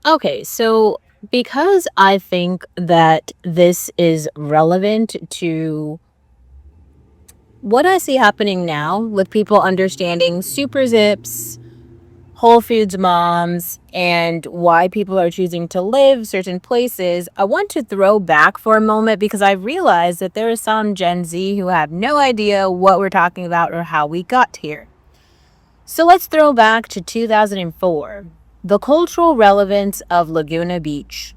Okay, so because I think that this is relevant to what I see happening now with people understanding super zips, Whole Foods moms, and why people are choosing to live certain places, I want to throw back for a moment because I realize that there are some Gen Z who have no idea what we're talking about or how we got here. So let's throw back to 2004, the cultural relevance of Laguna Beach,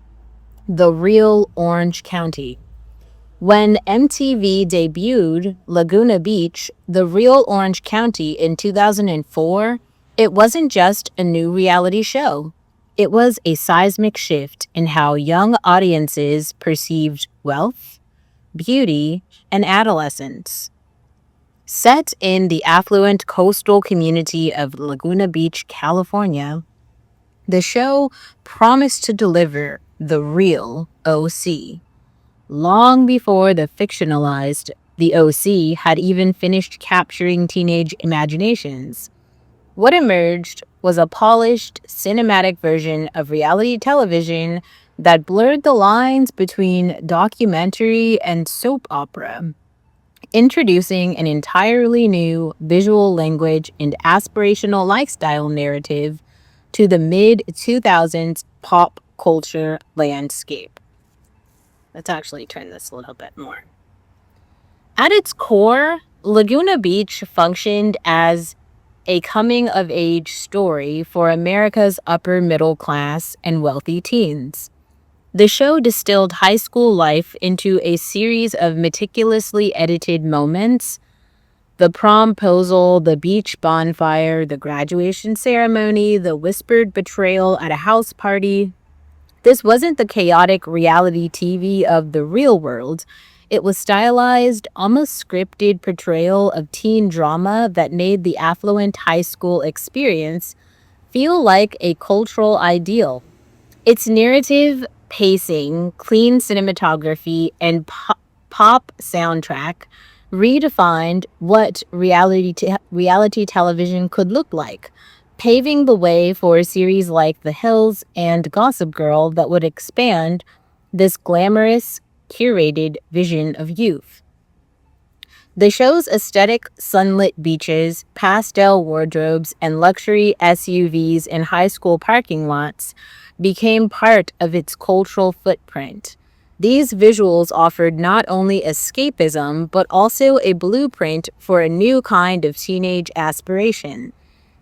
the real Orange County. When MTV debuted Laguna Beach, the real Orange County in 2004, it wasn't just a new reality show. It was a seismic shift in how young audiences perceived wealth, beauty, and adolescence. Set in the affluent coastal community of Laguna Beach, California, the show promised to deliver the real OC long before the fictionalized The OC had even finished capturing teenage imaginations. What emerged was a polished, cinematic version of reality television that blurred the lines between documentary and soap opera, introducing an entirely new visual language and aspirational lifestyle narrative to the mid 2000s pop culture landscape. Let's actually turn this a little bit more. At its core, Laguna Beach functioned as a coming of age story for America's upper middle class and wealthy teens. The show distilled high school life into a series of meticulously edited moments: the promposal, the beach bonfire, the graduation ceremony, the whispered betrayal at a house party. This wasn't the chaotic reality TV of the real world. It was stylized, almost scripted portrayal of teen drama that made the affluent high school experience feel like a cultural ideal. Its narrative, pacing, clean cinematography, and pop soundtrack redefined what reality television could look like, paving the way for a series like The Hills and Gossip Girl that would expand this glamorous, curated vision of youth. The show's aesthetic sunlit beaches, pastel wardrobes, and luxury SUVs in high school parking lots became part of its cultural footprint. These visuals offered not only escapism, but also a blueprint for a new kind of teenage aspiration: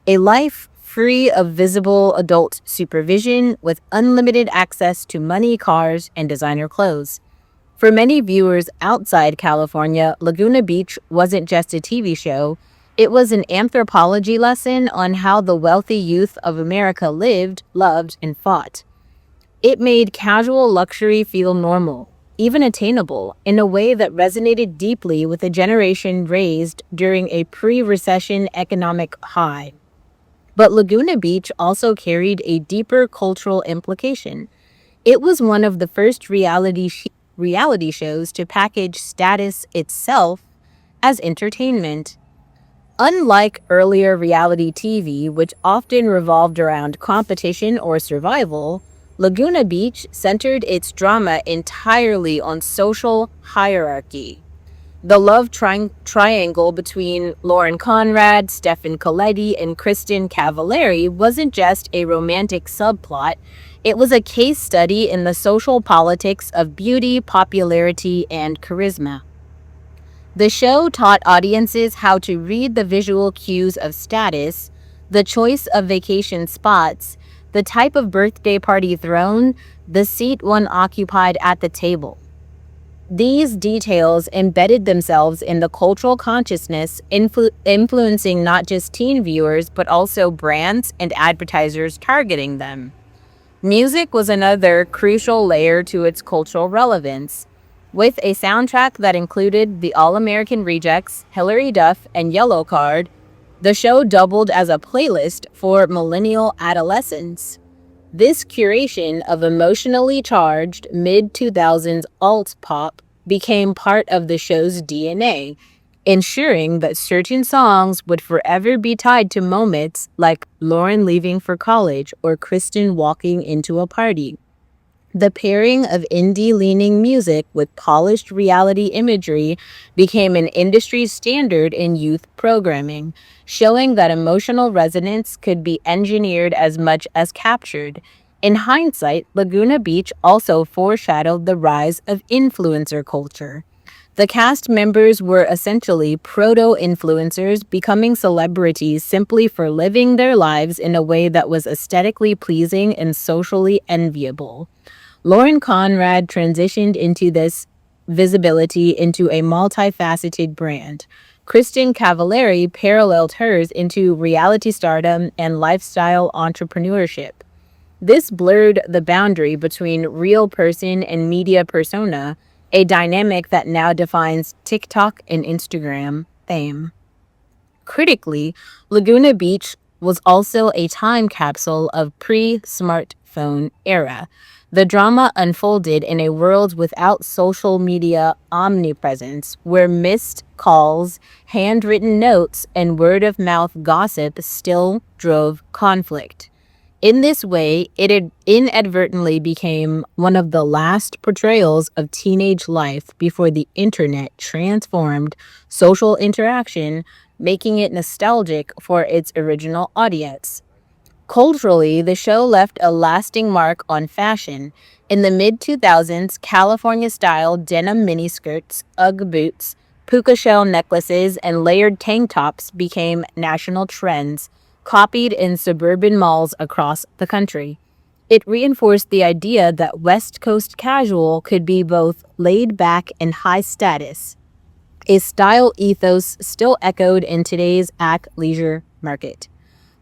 a life free of visible adult supervision with unlimited access to money, cars, and designer clothes. For many viewers outside California, Laguna Beach wasn't just a TV show, it was an anthropology lesson on how the wealthy youth of America lived, loved, and fought. It made casual luxury feel normal, even attainable, in a way that resonated deeply with a generation raised during a pre recession economic high. But Laguna Beach also carried a deeper cultural implication. It was one of the first reality shows to package status itself as entertainment. Unlike earlier reality TV, which often revolved around competition or survival, Laguna Beach centered its drama entirely on social hierarchy. The love triangle between Lauren Conrad, Stefan Coletti, and Kristen Cavallari wasn't just a romantic subplot, it was a case study in the social politics of beauty, popularity, and charisma. The show taught audiences how to read the visual cues of status, the choice of vacation spots, the type of birthday party thrown, the seat one occupied at the table. These details embedded themselves in the cultural consciousness, influencing not just teen viewers, but also brands and advertisers targeting them. Music was another crucial layer to its cultural relevance. With a soundtrack that included the All American Rejects, Hilary Duff, and Yellow Card, the show doubled as a playlist for millennial adolescents. This curation of emotionally charged mid 2000s alt pop became part of the show's DNA, ensuring that certain songs would forever be tied to moments like Lauren leaving for college or Kristen walking into a party. The pairing of indie leaning music with polished reality imagery became an industry standard in youth programming, showing that emotional resonance could be engineered as much as captured. In hindsight, Laguna Beach also foreshadowed the rise of influencer culture. The cast members were essentially proto influencers, becoming celebrities simply for living their lives in a way that was aesthetically pleasing and socially enviable. Lauren Conrad transitioned into this visibility into a multifaceted brand. Kristen Cavallari paralleled hers into reality stardom and lifestyle entrepreneurship. This blurred the boundary between real person and media persona, a dynamic that now defines TikTok and Instagram fame. Critically, Laguna Beach was also a time capsule of pre-smartphone era. The drama unfolded in a world without social media omnipresence, where missed calls, handwritten notes, and word of mouth gossip still drove conflict. In this way, it inadvertently became one of the last portrayals of teenage life before the internet transformed social interaction, making it nostalgic for its original audience. Culturally, the show left a lasting mark on fashion. In the mid 2000s, California style denim miniskirts, Ugg boots, puka shell necklaces, and layered tank tops became national trends, copied in suburban malls across the country. It reinforced the idea that West Coast casual could be both laid back and high status, a style ethos still echoed in today's athleisure market.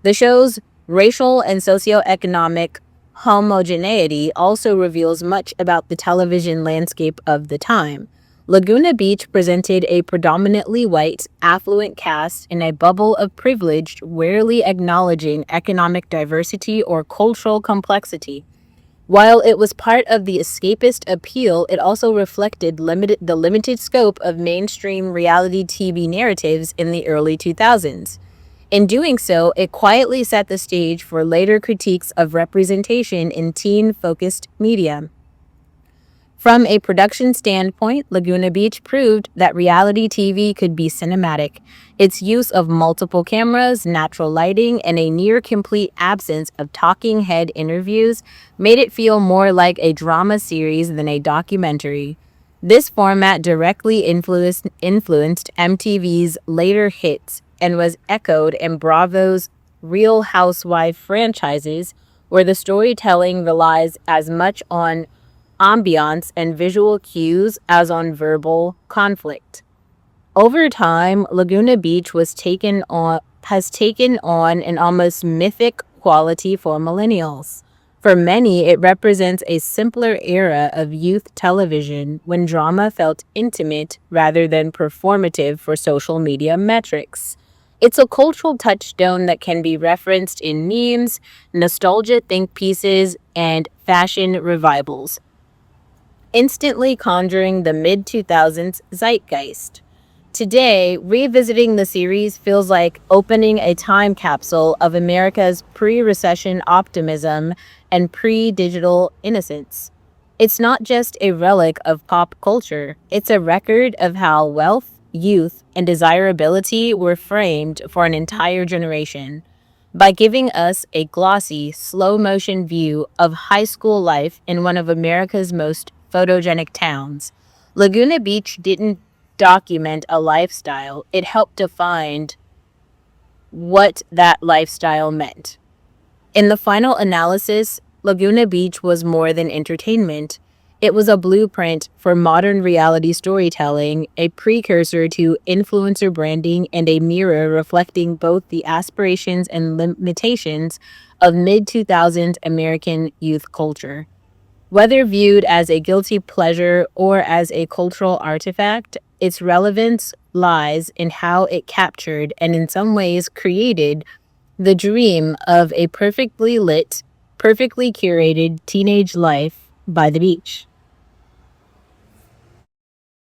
The show's racial and socioeconomic homogeneity also reveals much about the television landscape of the time. Laguna Beach presented a predominantly white, affluent cast in a bubble of privilege, rarely acknowledging economic diversity or cultural complexity. While it was part of the escapist appeal, it also reflected the limited scope of mainstream reality TV narratives in the early 2000s. In doing so, it quietly set the stage for later critiques of representation in teen focused media. From a production standpoint, Laguna Beach proved that reality TV could be cinematic. Its use of multiple cameras, natural lighting, and a near complete absence of talking head interviews made it feel more like a drama series than a documentary. This format directly influenced MTV's later hits and was echoed in Bravo's Real Housewife franchises, where the storytelling relies as much on ambiance and visual cues as on verbal conflict. Over time, Laguna Beach has taken on an almost mythic quality for millennials. For many, it represents a simpler era of youth television when drama felt intimate rather than performative for social media metrics. It's a cultural touchstone that can be referenced in memes, nostalgia think pieces, and fashion revivals, instantly conjuring the mid 2000s zeitgeist. Today, revisiting the series feels like opening a time capsule of America's pre recession optimism and pre digital innocence. It's not just a relic of pop culture, it's a record of how wealth, youth, and desirability were framed for an entire generation. By giving us a glossy, slow motion view of high school life in one of America's most photogenic towns, Laguna Beach didn't document a lifestyle, it helped define what that lifestyle meant. In the final analysis, Laguna Beach was more than entertainment. It was a blueprint for modern reality storytelling, a precursor to influencer branding, and a mirror reflecting both the aspirations and limitations of mid 2000s American youth culture. Whether viewed as a guilty pleasure or as a cultural artifact, its relevance lies in how it captured and, in some ways, created the dream of a perfectly lit, perfectly curated teenage life by the beach.